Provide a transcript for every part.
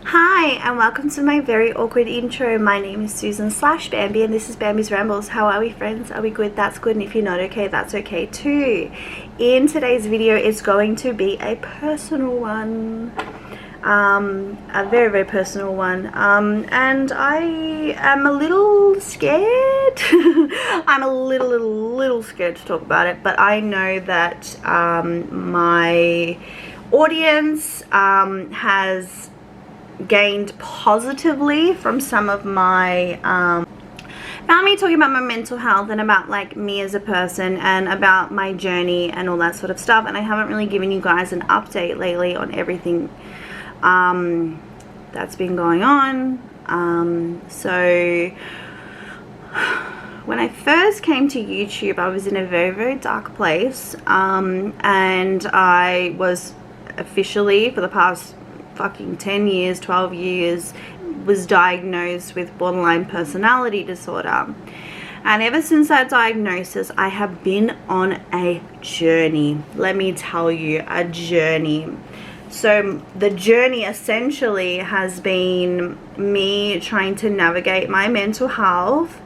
Hi and welcome to my very awkward intro. My name is Susan/Bambi and this is Bambi's Rambles. How are we, friends? Are we good? That's good. And if you're not okay, that's okay too. In today's video, it's going to be a personal one. A very personal one. And I am a little scared. I'm a little scared to talk about it, but I know that my audience has gained positively from some of my found me talking about my mental health and about like me as a person and about my journey and all that sort of stuff, and I haven't really given you guys an update lately on everything that's been going on. So when I first came to YouTube, I was in a very dark place, and I was officially, for the past fucking 10 years, 12 years, was diagnosed with borderline personality disorder. And ever since that diagnosis, I have been on a journey. Let me tell you, a journey. So the journey essentially has been me trying to navigate my mental health.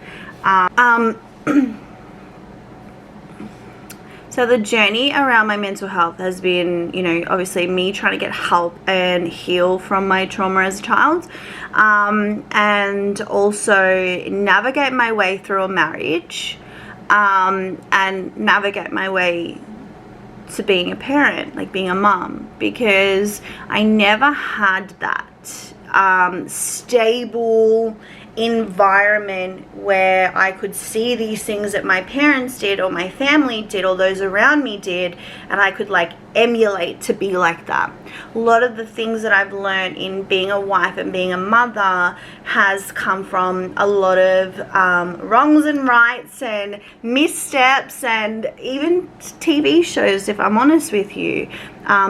So the journey around my mental health has been, you know, obviously me trying to get help and heal from my trauma as a child, and also navigate my way through a marriage, and navigate my way to being a parent, like being a mom, because I never had that stable environment where I could see these things that my parents did or my family did or those around me did, and I could like emulate to be like that. A lot of the things that I've learned in being a wife and being a mother has come from a lot of wrongs and rights and missteps and even TV shows, if I'm honest with you,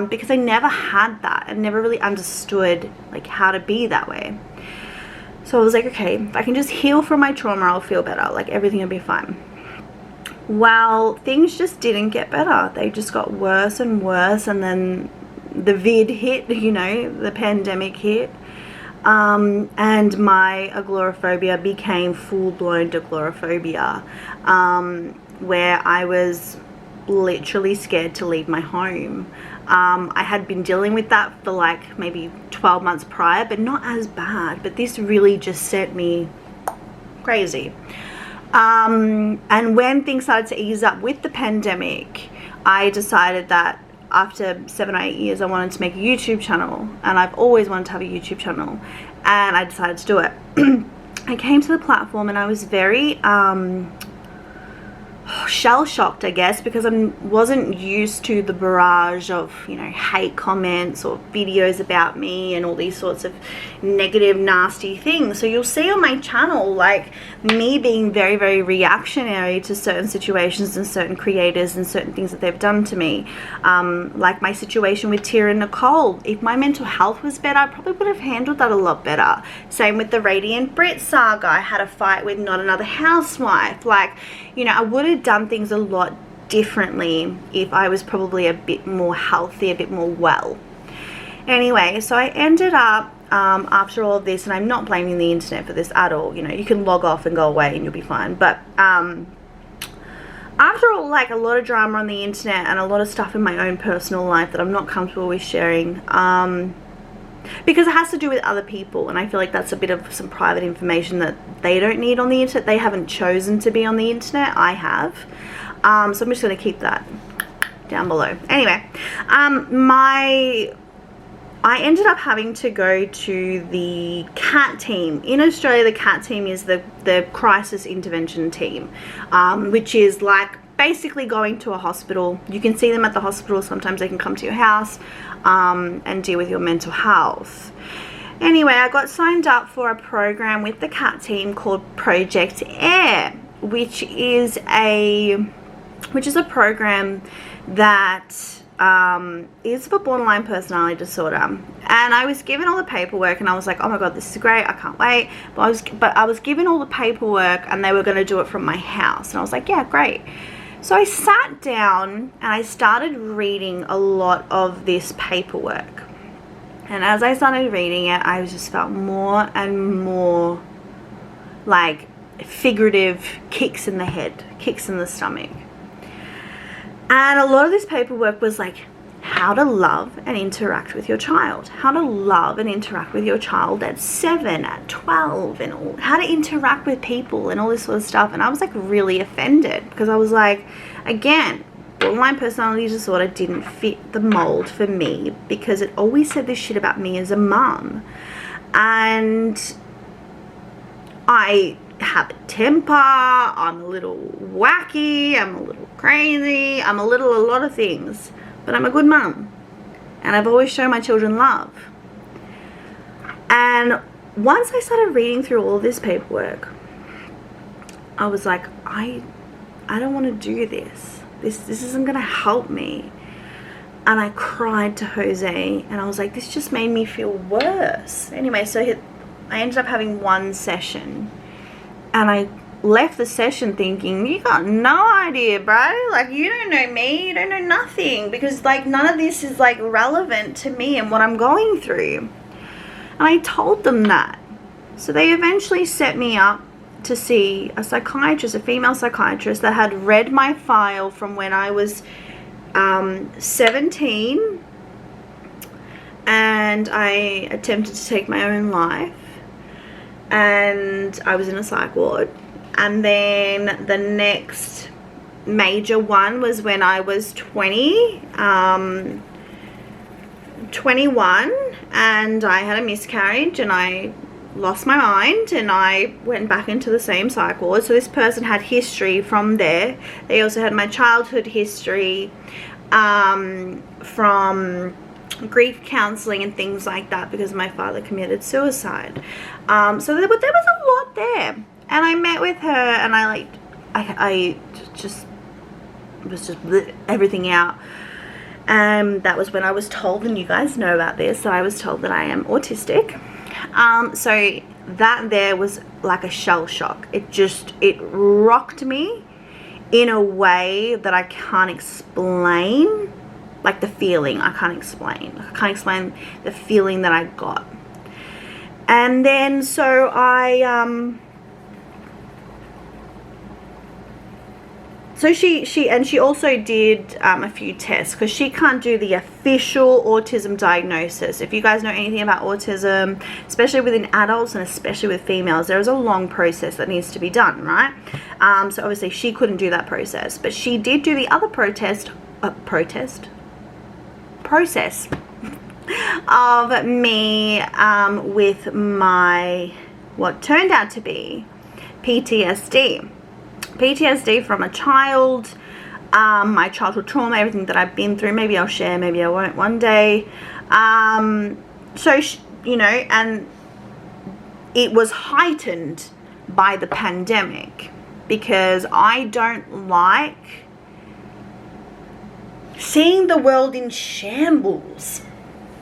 because I never had that and never really understood like how to be that way. So I was like, okay, if I can just heal from my trauma, I'll feel better. Like everything will be fine. Well, things just didn't get better. They just got worse and worse. And then the vid hit, you know, the pandemic hit. And my aglorophobia became full-blown aglorophobia, where I was literally scared to leave my home. I had been dealing with that for like maybe 12 months prior, but not as bad. But this really just sent me crazy. And when things started to ease up with the pandemic, I decided that after 7 or 8 years, I wanted to make a YouTube channel. And I've always wanted to have a YouTube channel. And I decided to do it. I came to the platform and I was very shell-shocked, I guess, because I wasn't used to the barrage of, you know, hate comments or videos about me and all these sorts of negative, nasty things. So you'll see on my channel like me being very reactionary to certain situations and certain creators and certain things that they've done to me, like my situation with Tira and Nicole. If my mental health was better, I probably would have handled that a lot better. Same with the Radiant Brit saga. I had a fight with Not Another Housewife. Like, you know, I would have done things a lot differently if I was probably a bit more healthy, a bit more well. Anyway, so I ended up, after all of this, and I'm not blaming the internet for this at all, you know, you can log off and go away and you'll be fine, but after all, like a lot of drama on the internet and a lot of stuff in my own personal life that I'm not comfortable with sharing, because it has to do with other people, and I feel like that's a bit of some private information that they don't need on the internet. They haven't chosen to be on the internet. I have. So I'm just going to keep that down below. Anyway, I ended up having to go to the CAT team. In Australia, the CAT team is the crisis intervention team, which is like basically going to a hospital. You can see them at the hospital. Sometimes they can come to your house and deal with your mental health. Anyway, I got signed up for a program with the CAT team called Project Air, which is a program that is for borderline personality disorder. And I was given all the paperwork and I was like, oh my god, this is great, I can't wait. But I was given all the paperwork and they were going to do it from my house, and I was like, yeah, great. So I sat down and I started reading a lot of this paperwork. And as I started reading it, I just felt more and more like figurative kicks in the head, kicks in the stomach. And a lot of this paperwork was like how to love and interact with your child, how to love and interact with your child at 7, at 12, and all, how to interact with people and all this sort of stuff. And I was like really offended because I was like, again, borderline personality disorder didn't fit the mold for me because it always said this shit about me as a mum. And I have a temper, I'm a little wacky, I'm a little crazy, I'm a lot of things, but I'm a good mum. And I've always shown my children love. And once I started reading through all this paperwork, I was like, I don't want to do this. This isn't going to help me. And I cried to Jose, and I was like, this just made me feel worse. Anyway, so I ended up having one session, and I left the session thinking, you got no idea, bro. Like, you don't know me, you don't know nothing, because like none of this is like relevant to me and what I'm going through. And I told them that. So they eventually set me up to see a psychiatrist, a female psychiatrist that had read my file from when I was 17 and I attempted to take my own life, and I was in a psych ward. And then the next major one was when I was 21, and I had a miscarriage and I lost my mind, and I went back into the same psych ward. So this person had history from there. They also had my childhood history from grief counseling and things like that, because my father committed suicide. So there was a lot there. And I met with her, and I just was just everything out. That was when I was told, and you guys know about this, that I was told that I am autistic. So that there was like a shell shock. It rocked me in a way that I can't explain. Like the feeling, I can't explain. I can't explain the feeling that I got. And then so So she also did a few tests, because she can't do the official autism diagnosis. If you guys know anything about autism, especially within adults and especially with females, there is a long process that needs to be done, right? So obviously she couldn't do that process, but she did do the other process of me with my, what turned out to be PTSD. PTSD from a child, my childhood trauma, everything that I've been through. Maybe I'll share, maybe I won't one day. So, you know, and it was heightened by the pandemic, because I don't like seeing the world in shambles.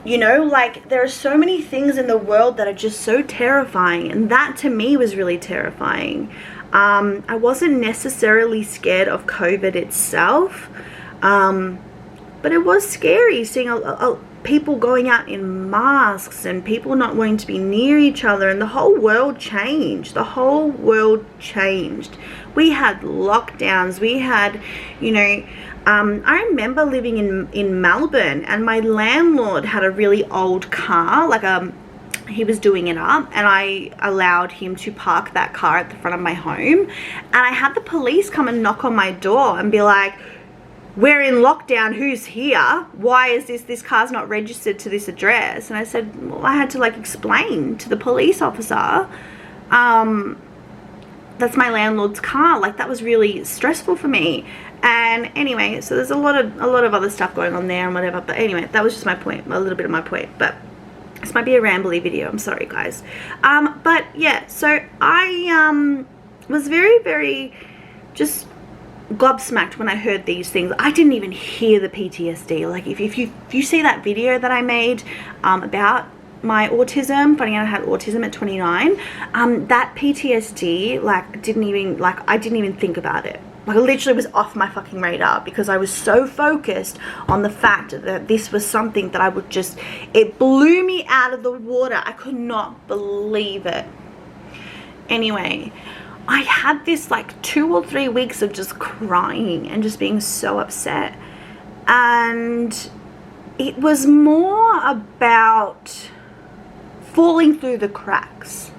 You know, like there are so many things in the world that are just so terrifying, and that to me was really terrifying. I wasn't necessarily scared of COVID itself, but it was scary seeing people going out in masks and people not wanting to be near each other, and the whole world changed. The whole world changed. We had lockdowns. We had, you know, I remember living in Melbourne, and my landlord had a really old car, like he was doing it up, and I allowed him to park that car at the front of my home, and I had the police come and knock on my door and be like, we're in lockdown, who's here? Why is this car's not registered to this address? And I said, well, I had to like explain to the police officer, that's my landlord's car. Like, that was really stressful for me. And anyway, so there's a lot of other stuff going on there and whatever, but anyway, that was just my point, a little bit of my point. But this might be a rambly video, I'm sorry guys. But yeah, so I was very, very just gobsmacked when I heard these things. I didn't even hear the PTSD. Like if you see that video that I made about my autism, finding out I had autism at 29, that PTSD, like I didn't even think about it. Like, I literally was off my fucking radar because I was so focused on the fact that this was something that I would just, it blew me out of the water. I could not believe it. Anyway, I had this like 2 or 3 weeks of just crying and just being so upset. And it was more about falling through the cracks.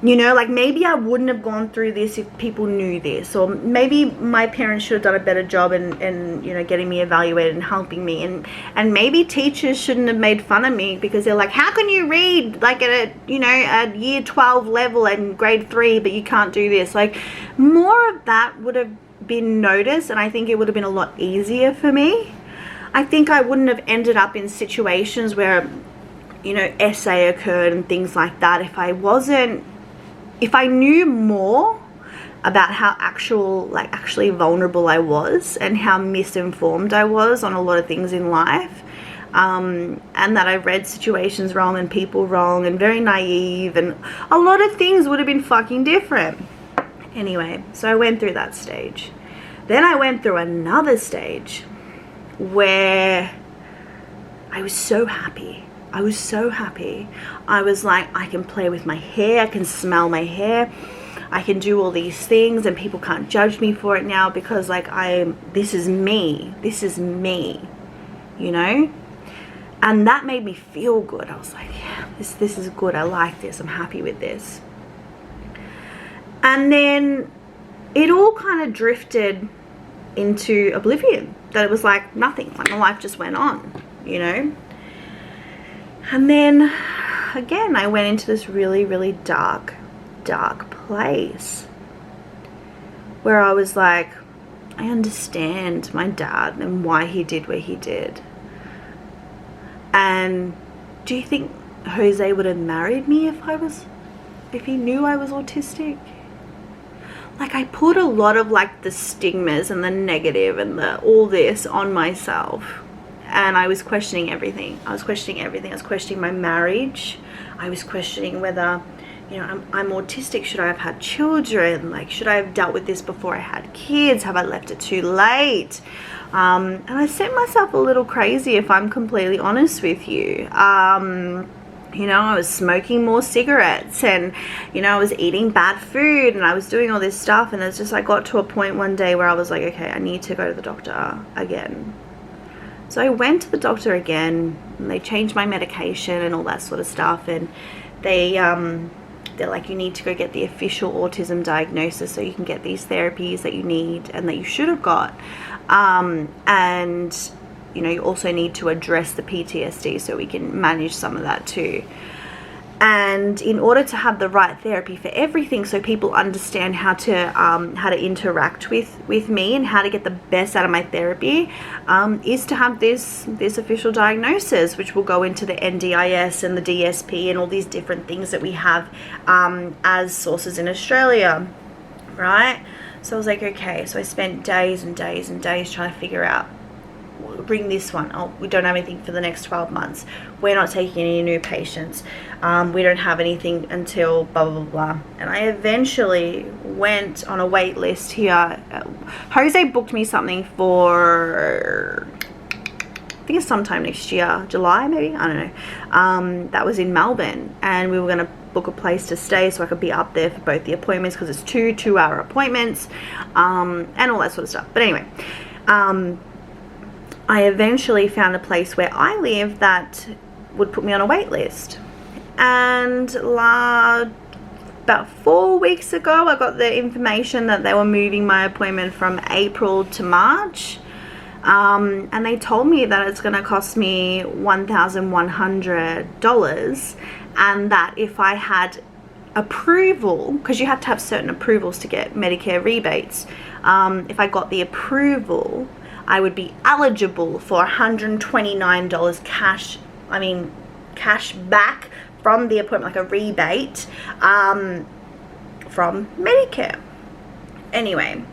You know, like maybe I wouldn't have gone through this if people knew this, or maybe my parents should have done a better job in you know, getting me evaluated and helping me, and maybe teachers shouldn't have made fun of me because they're like, how can you read like at a, you know, a year 12 level and grade 3 but you can't do this? Like, more of that would have been noticed, and I think it would have been a lot easier for me. I think I wouldn't have ended up in situations where, you know, essay occurred and things like that if I knew more about how actually vulnerable I was and how misinformed I was on a lot of things in life, and that I read situations wrong and people wrong and very naive, and a lot of things would have been fucking different. Anyway, so I went through that stage. Then I went through another stage where I was so happy. I was so happy. I was like, I can play with my hair, I can smell my hair, I can do all these things, and people can't judge me for it now because like this is me, you know? And that made me feel good. I was like, yeah, this is good, I like this, I'm happy with this. And then it all kind of drifted into oblivion, that it was like nothing, like my life just went on, you know? And then again, I went into this really, really dark place where I was like, I understand my dad and why he did what he did. And do you think Jose would have married me if he knew I was autistic? Like, I put a lot of like the stigmas and the negative and all this on myself. And I was questioning everything. I was questioning my marriage. I was questioning whether, you know, I'm autistic. Should I have had children? Like, should I have dealt with this before I had kids? Have I left it too late? And I set myself a little crazy, if I'm completely honest with you. You know, I was smoking more cigarettes, and, you know, I was eating bad food, and I was doing all this stuff. And it's just, I got to a point one day where I was like, okay, I need to go to the doctor again. So I went to the doctor again, and they changed my medication and all that sort of stuff, and they're like, you need to go get the official autism diagnosis so you can get these therapies that you need and that you should have got, and you know, you also need to address the PTSD so we can manage some of that too. And in order to have the right therapy for everything, so people understand how to interact with me and how to get the best out of my therapy, is to have this official diagnosis, which will go into the NDIS and the DSP and all these different things that we have as sources in Australia, right? So I was like, okay. So I spent days and days and days trying to figure out, bring this one. Oh, we don't have anything for the next 12 months. We're not taking any new patients. We don't have anything until blah, blah, blah. And I eventually went on a wait list here. Jose booked me something for, I think it's sometime next year, July maybe, I don't know. That was in Melbourne, and we were going to book a place to stay so I could be up there for both the appointments, because it's 2-hour appointments, and all that sort of stuff. But anyway, I eventually found a place where I live that would put me on a wait list. And about 4 weeks ago, I got the information that they were moving my appointment from April to March. And they told me that it's going to cost me $1,100, and that if I had approval, because you have to have certain approvals to get Medicare rebates, if I got the approval, I would be eligible for $129 cash back from the appointment, like a rebate from Medicare. Anyway,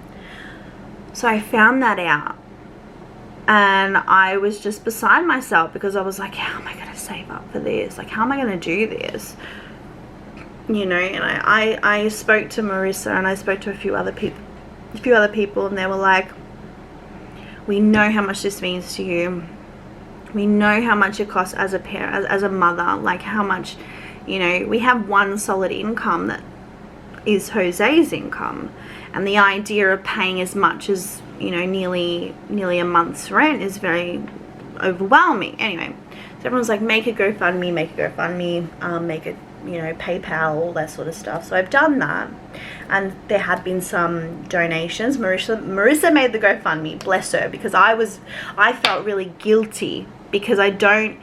so I found that out, and I was just beside myself, because I was like, how am I going to save up for this? Like, how am I going to do this? You know, and I spoke to Marissa, and I spoke to a few other people a few other people, and they were like, we know how much this means to you. We know how much it costs as a parent, as a mother, like how much, you know, we have one solid income that is Jose's income, and the idea of paying as much as, you know, nearly a month's rent is very overwhelming. Anyway, so everyone's like, make a GoFundMe, make a, you know, PayPal, all that sort of stuff. So I've done that, and there have been some donations. Marissa made the GoFundMe, bless her, because I felt really guilty, because I don't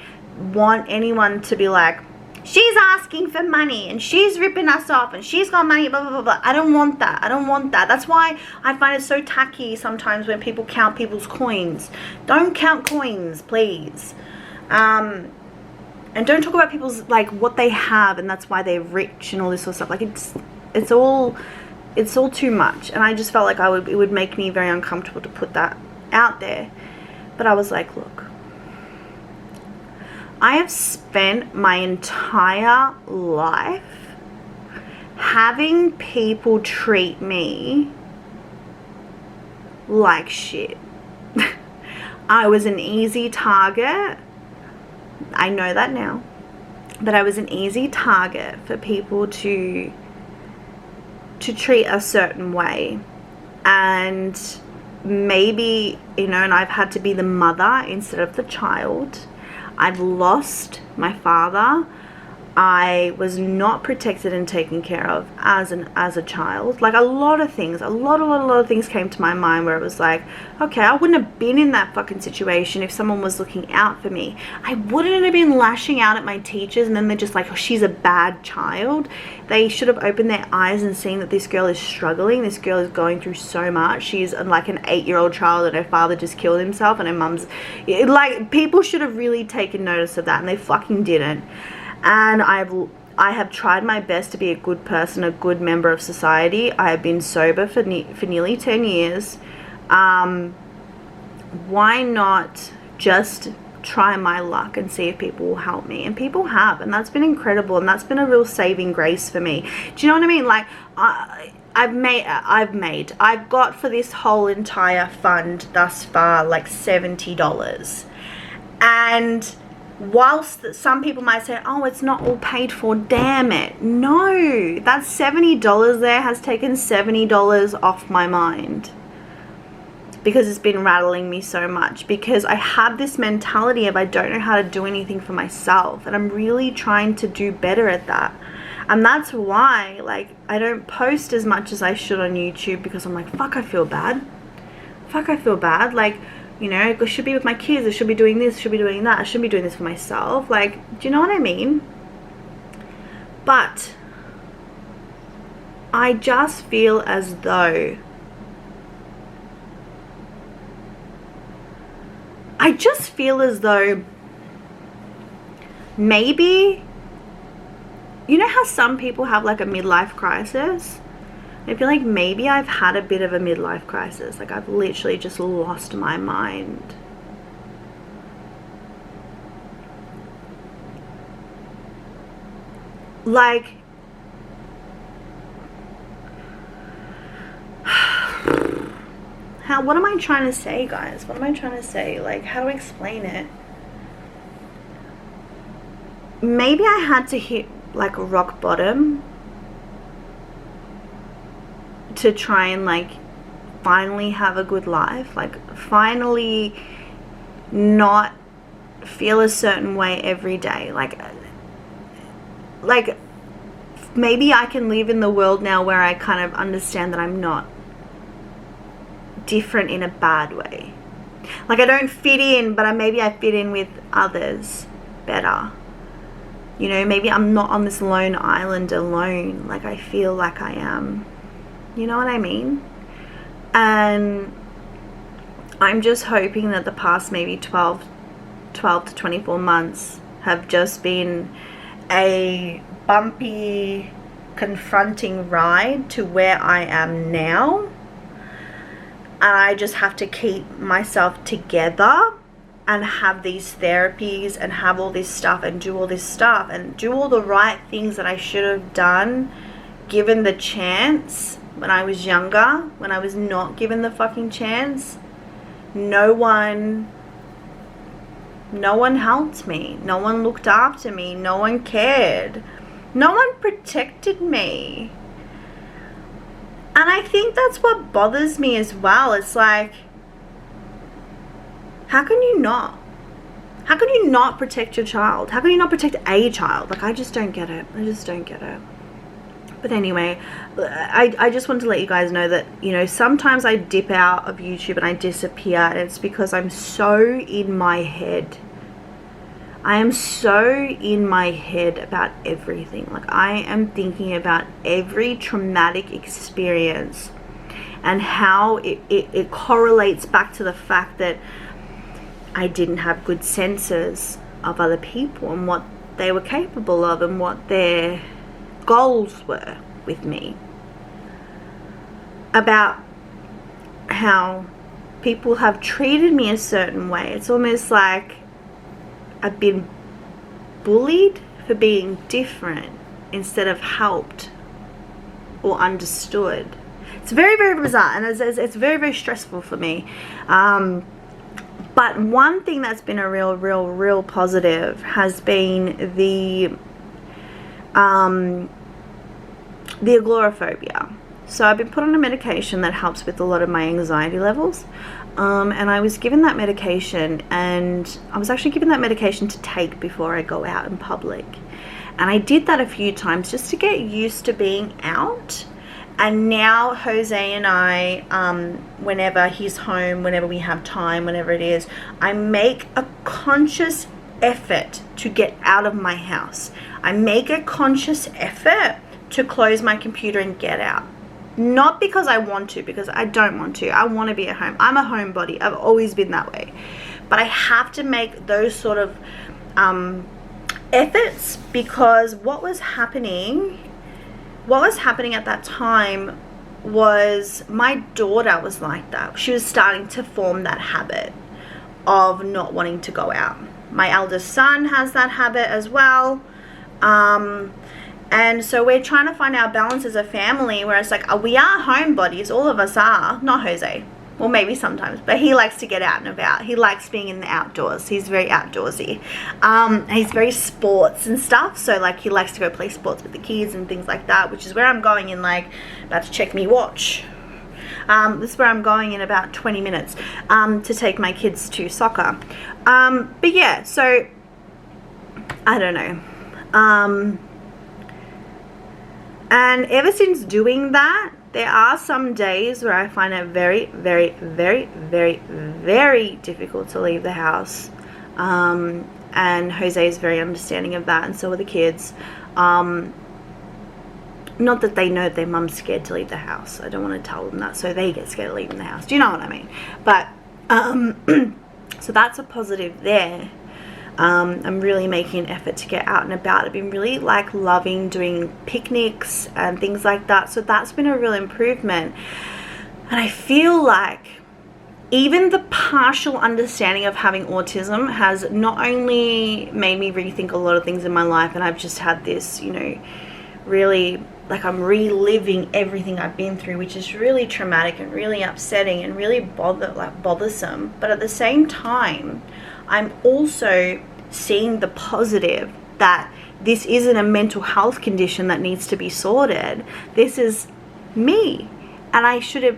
want anyone to be like, she's asking for money and she's ripping us off and she's got money, blah, blah, blah, blah. I don't want that. I don't want that. That's why I find it so tacky sometimes when people count people's coins. Don't count coins, please. And don't talk about people's, like, what they have and that's why they're rich and all this sort of stuff. Like, it's all too much. And I just felt like it would make me very uncomfortable to put that out there. But I was like, look, I have spent my entire life having people treat me like shit. I was an easy target. I know that now. But I was an easy target for people to treat a certain way. And maybe, you know, and I've had to be the mother instead of the child. I've lost my father. I was not protected and taken care of as a child. Like, a lot of things came to my mind where it was like, okay, I wouldn't have been in that fucking situation if someone was looking out for me. I wouldn't have been lashing out at my teachers and then they're just like, oh, she's a bad child. They should have opened their eyes and seen that this girl is struggling. This girl is going through so much. She's like an 8-year-old child and her father just killed himself and her mum's, like, people should have really taken notice of that, and they fucking didn't. And I have tried my best to be a good person, a good member of society. I have been sober for nearly 10 years. Why not just try my luck and see if people will help me? And people have, and that's been incredible, and that's been a real saving grace for me. Do you know what I mean? Like, I've got for this whole entire fund thus far like $70. And whilst some people might say, oh, it's not all paid for, damn it, no, that $70 there has taken $70 off my mind, because it's been rattling me so much, because I have this mentality of I don't know how to do anything for myself, and I'm really trying to do better at that. And that's why, like, I don't post as much as I should on YouTube, because I'm like, fuck, I feel bad, like, you know, I should be with my kids, I should be doing this, I should be doing that, I shouldn't be doing this for myself. Like, do you know what I mean? But I just feel as though maybe, you know how some people have like a midlife crisis? I feel like maybe I've had a bit of a midlife crisis. Like, I've literally just lost my mind. Like, what am I trying to say, guys? What am I trying to say? Like, how do I explain it? Maybe I had to hit like a rock bottom to try and like finally have a good life, like finally not feel a certain way every day, like maybe I can live in the world now where I kind of understand that I'm not different in a bad way. Like, I don't fit in, but maybe I fit in with others better. You know, maybe I'm not on this lone island alone like I feel like I am. You know what I mean? And I'm just hoping that the past maybe 12 to 24 months have just been a bumpy, confronting ride to where I am now. And I just have to keep myself together and have these therapies and have all this stuff and do all this stuff and do all the right things that I should have done given the chance, when I was younger, when I was not given the fucking chance, no one helped me. No one looked after me. No one cared. No one protected me. And I think that's what bothers me as well. It's like, how can you not? How can you not protect your child? How can you not protect a child? Like, I just don't get it. I just don't get it. But anyway, I just wanted to let you guys know that, you know, sometimes I dip out of YouTube and I disappear, and it's because I'm so in my head. I am so in my head about everything. Like, I am thinking about every traumatic experience and how it correlates back to the fact that I didn't have good senses of other people and what they were capable of and what their goals were with me, about how people have treated me a certain way. It's almost like I've been bullied for being different instead of helped or understood. It's very, very bizarre, and it's very, very stressful for me. But one thing that's been a real positive has been the aglorophobia. So I've been put on a medication that helps with a lot of my anxiety levels, and I was given that medication, and I was actually given that medication to take before I go out in public, and I did that a few times just to get used to being out. And now Jose and I, whenever he's home, whenever we have time, whenever it is, I make a conscious effort to get out of my house. I make a conscious effort to close my computer and get out. Not because I want to, because I don't want to. I want to be at home. I'm a homebody. I've always been that way. But I have to make those sort of efforts, because what was happening at that time was my daughter was like that. She was starting to form that habit of not wanting to go out. My eldest son has that habit as well. And so we're trying to find our balance as a family, where it's like, we are homebodies, all of us are. Not Jose. Well, maybe sometimes, but he likes to get out and about. He likes being in the outdoors. He's very outdoorsy. He's very sports and stuff. So, like, he likes to go play sports with the kids and things like that, which is where I'm going in, like, about to check me watch. This is where I'm going in about 20 minutes to take my kids to soccer. But yeah, so, I don't know. And ever since doing that, there are some days where I find it very, very, very, very, very difficult to leave the house. And Jose is very understanding of that, and so are the kids. Not that they know their mum's scared to leave the house. I don't want to tell them that, so they get scared of leaving the house. Do you know what I mean? But, so that's a positive there. I'm really making an effort to get out and about. I've been really loving doing picnics and things like that, so that's been a real improvement. And I feel like even the partial understanding of having autism has not only made me rethink a lot of things in my life, and I've just had this, you know, really, like, I'm reliving everything I've been through, which is really traumatic and really upsetting and really bothersome. But at the same time, I'm also seeing the positive, that this isn't a mental health condition that needs to be sorted. This is me, and I should have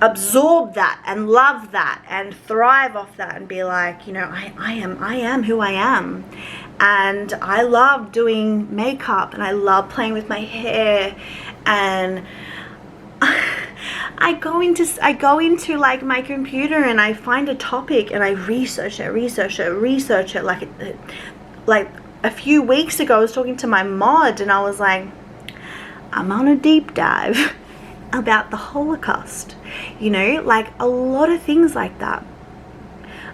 absorb that and love that and thrive off that and be like, you know, I am who I am, and I love doing makeup and I love playing with my hair, and I go into like my computer and I find a topic and I research it. Like a few weeks ago I was talking to my mod and I was like, I'm on a deep dive about the Holocaust, you know, like a lot of things like that.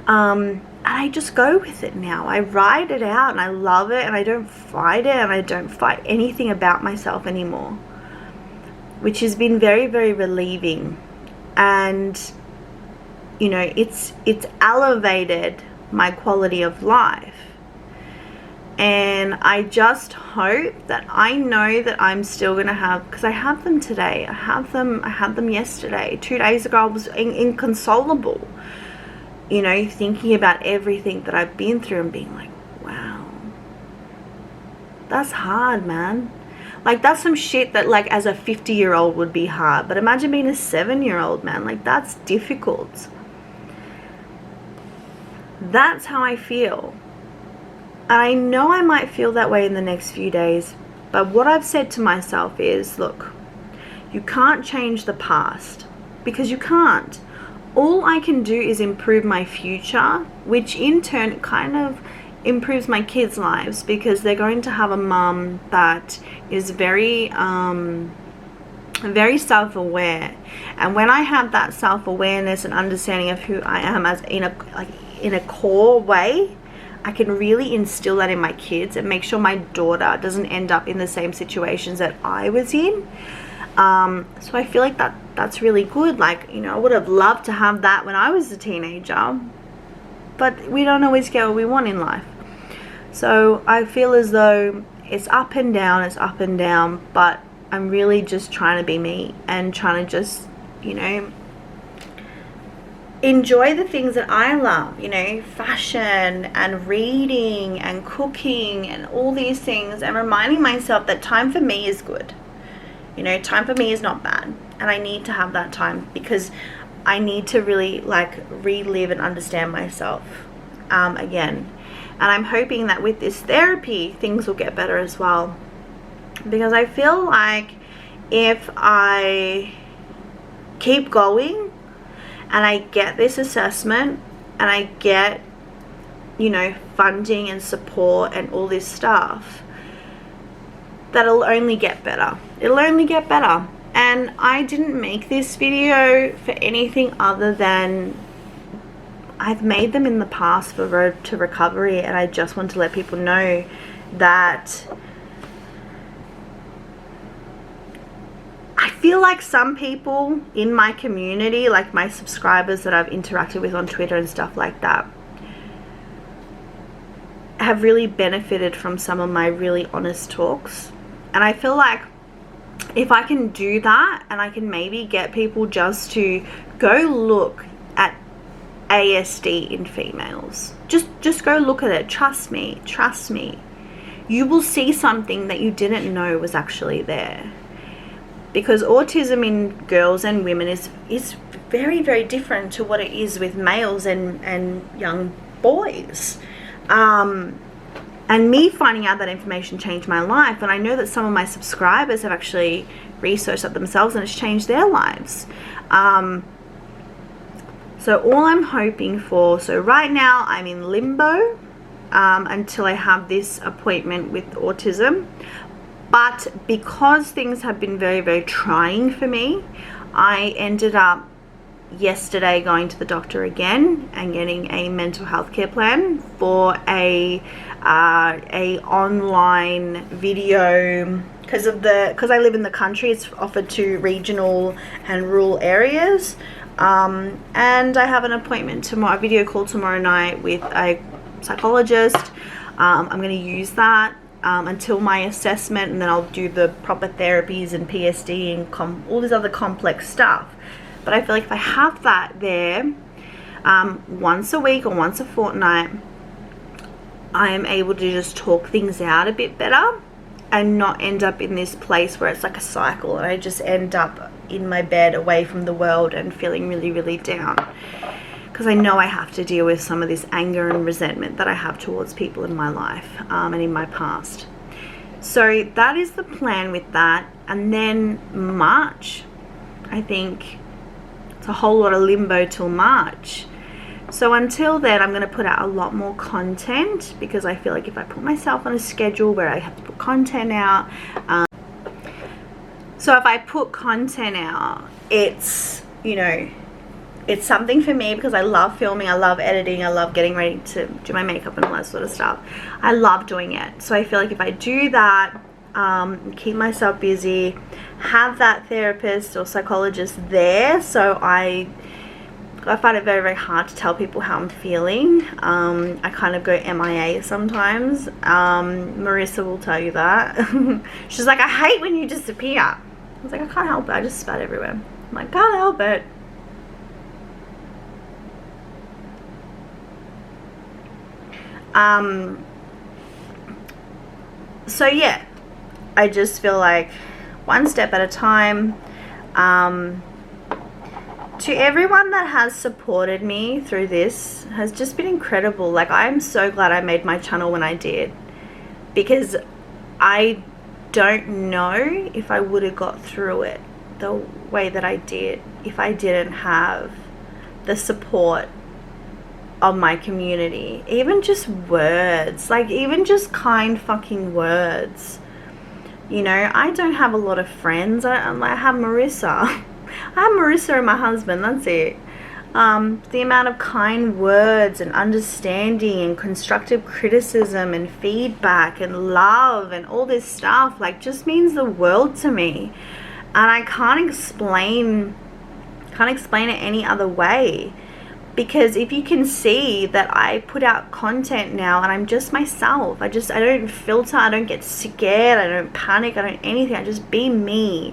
And I just go with it now. I write it out and I love it, and I don't fight it, and I don't fight anything about myself anymore, which has been very, very relieving. And, you know, it's elevated my quality of life. And I just hope that I know that I'm still gonna have, because I have them today, I had them yesterday, 2 days ago I was inconsolable, you know, thinking about everything that I've been through and being like, wow, that's hard, man. Like, that's some shit that, like, as a 50-year-old would be hard, but imagine being a 7-year-old, man. Like, that's difficult. That's how I feel. And I know I might feel that way in the next few days, but what I've said to myself is, look, you can't change the past, because you can't. All I can do is improve my future, which in turn kind of improves my kids' lives, because they're going to have a mum that is very self-aware. And when I have that self-awareness and understanding of who I am as in a core way, I can really instill that in my kids and make sure my daughter doesn't end up in the same situations that I was in. So I feel like that's really good. Like, you know, I would have loved to have that when I was a teenager, but we don't always get what we want in life. So I feel as though it's up and down, but I'm really just trying to be me and trying to just, you know, enjoy the things that I love, you know, fashion and reading and cooking and all these things, and reminding myself that time for me is good. You know, time for me is not bad, and I need to have that time because I need to really, like, relive and understand myself again. And I'm hoping that with this therapy, things will get better as well, because I feel like if I keep going and I get this assessment and I get, you know, funding and support and all this stuff, that'll only get better. It'll only get better. And I didn't make this video for anything other than I've made them in the past for Road to Recovery, and I just want to let people know that I feel like some people in my community, like my subscribers that I've interacted with on Twitter and stuff like that, have really benefited from some of my really honest talks. And I feel like if I can do that, and I can maybe get people just to go look at ASD in females, just go look at it. Trust me, you will see something that you didn't know was actually there. Because autism in girls and women is very, very different to what it is with males and young boys. And me finding out that information changed my life, and I know that some of my subscribers have actually researched that themselves and it's changed their lives. So all I'm hoping for, so right now I'm in limbo until I have this appointment with autism. But because things have been very, very trying for me, I ended up yesterday going to the doctor again and getting a mental health care plan for a online video, because I live in the country. It's offered to regional and rural areas, and I have an appointment tomorrow, a video call tomorrow night with a psychologist. I'm going to use that until my assessment, and then I'll do the proper therapies and PTSD and all this other complex stuff. But I feel like if I have that there once a week or once a fortnight, I am able to just talk things out a bit better and not end up in this place where it's like a cycle and I just end up in my bed away from the world and feeling really, really down. Because I know I have to deal with some of this anger and resentment that I have towards people in my life and in my past. So that is the plan with that. And then March, I think it's a whole lot of limbo till March. So until then, I'm going to put out a lot more content, because I feel like if I put myself on a schedule where I have to put content out, so if I put content out, it's, you know, it's something for me, because I love filming, I love editing, I love getting ready to do my makeup and all that sort of stuff. I love doing it. So I feel like if I do that, keep myself busy, have that therapist or psychologist there, so I I find it very, very hard to tell people how I'm feeling. I kind of go MIA sometimes. Marissa will tell you that. She's like, I hate when you disappear. I was like, I can't help it. I just spat everywhere. I'm like, can't help it. So yeah, I just feel like one step at a time. To everyone that has supported me through this has just been incredible. Like, I'm so glad I made my channel when I did, because I don't know if I would have got through it the way that I did if I didn't have the support of my community. Even just words, like even just kind fucking words. You know, I don't have a lot of friends. I have Marissa. I have Marissa and my husband, that's it. The amount of kind words and understanding and constructive criticism and feedback and love and all this stuff, like, just means the world to me. And I can't explain it any other way. Because if you can see that I put out content now and I'm just myself, I don't filter, I don't get scared, I don't panic, I don't anything, I just be me.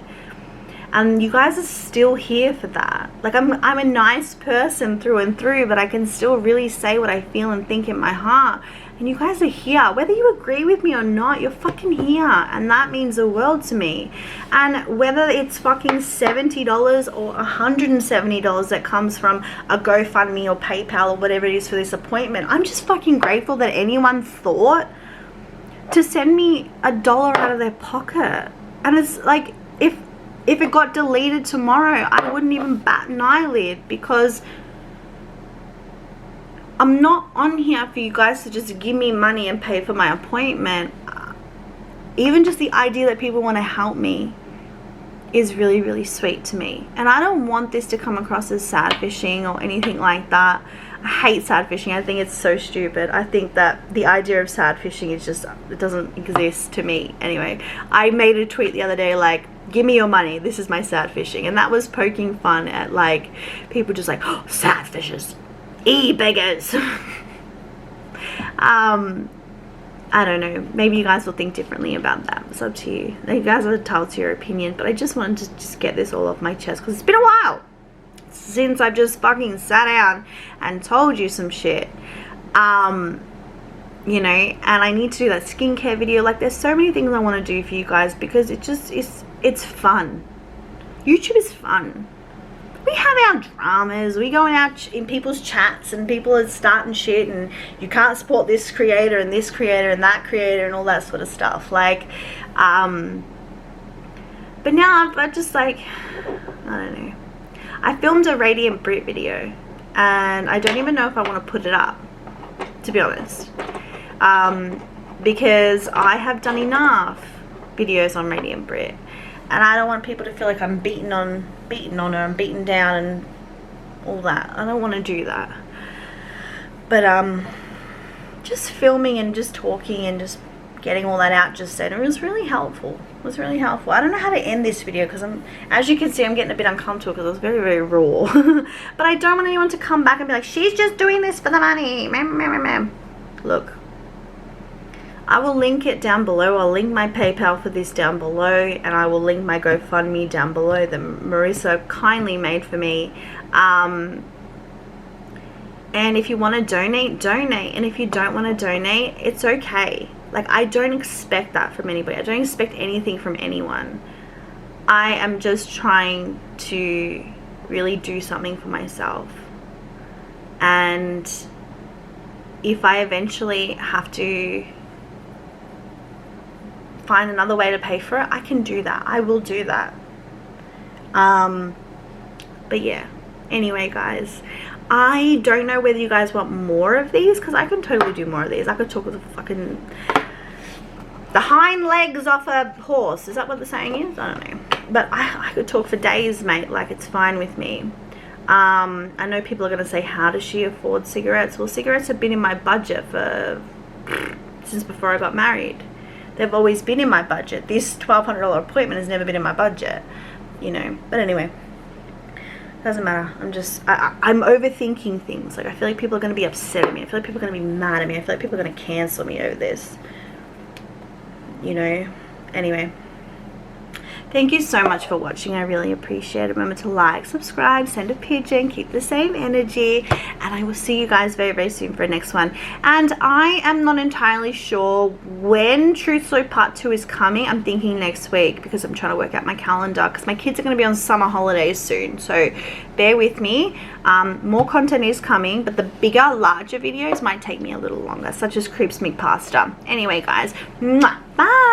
And you guys are still here for that. Like, I'm a nice person through and through, but I can still really say what I feel and think in my heart. And you guys are here. Whether you agree with me or not, you're fucking here. And that means the world to me. And whether it's fucking $70 or $170 that comes from a GoFundMe or PayPal or whatever it is for this appointment, I'm just fucking grateful that anyone thought to send me $1 out of their pocket. And it's like, if it got deleted tomorrow, I wouldn't even bat an eyelid, because I'm not on here for you guys to just give me money and pay for my appointment. Even just the idea that people want to help me is really, really sweet to me. And I don't want this to come across as sad fishing or anything like that. I hate sad fishing. I think it's so stupid. I think that the idea of sad fishing is just, it doesn't exist to me. Anyway, I made a tweet the other day like, give me your money, this is my sad fishing. And that was poking fun at like people just like, oh, sad fishers, e-beggars. I don't know, maybe you guys will think differently about that. It's up to you. You guys are entitled to your opinion, but I just wanted to just get this all off my chest, because it's been a while since I've just fucking sat down and told you some shit. You know, and I need to do that skincare video. Like, there's so many things I want to do for you guys, because it just is, it's fun. YouTube is fun. We have our dramas, we go in people's chats, and people are starting shit, and you can't support this creator and this creator and that creator and all that sort of stuff. Like, but now I just like, I don't know. I filmed a Radiant Brit video, and I don't even know if I want to put it up, to be honest. Because I have done enough videos on Radiant Brit, and I don't want people to feel like I'm beating on her and beaten down and all that. I don't want to do that. But just filming and just talking and just getting all that out just then, it was really helpful. It was really helpful. I don't know how to end this video, because as you can see, I'm getting a bit uncomfortable because it was very, very raw. But I don't want anyone to come back and be like, she's just doing this for the money. Look, I will link it down below. I'll link my PayPal for this down below, and I will link my GoFundMe down below that Marissa kindly made for me. And if you want to donate, donate. And if you don't want to donate, it's okay. Like, I don't expect that from anybody. I don't expect anything from anyone. I am just trying to really do something for myself. And if I eventually have to find another way to pay for it, I can do that. I will do that. But yeah, anyway guys, I don't know whether you guys want more of these, because I can totally do more of these. I could talk with the hind legs off a horse. Is that what the saying is? I don't know. But I could talk for days, mate. Like, it's fine with me. I know people are going to say, how does she afford cigarettes? Well, cigarettes have been in my budget since before I got married. They've always been in my budget. This $1,200 appointment has never been in my budget, you know. But anyway, Doesn't matter. I'm overthinking things. Like, I feel like people are going to be upset at me. I feel like people are going to be mad at me. I feel like people are going to cancel me over this. You know? Anyway. Thank you so much for watching. I really appreciate it. Remember to like, subscribe, send a pigeon, keep the same energy, and I will see you guys very, very soon for a next one. And I am not entirely sure when Truth Slow Part 2 is coming. I'm thinking next week because I'm trying to work out my calendar because my kids are going to be on summer holidays soon. So bear with me. More content is coming, but the bigger, larger videos might take me a little longer, such as Creeps Me Pasta. Anyway, guys, mwah, bye.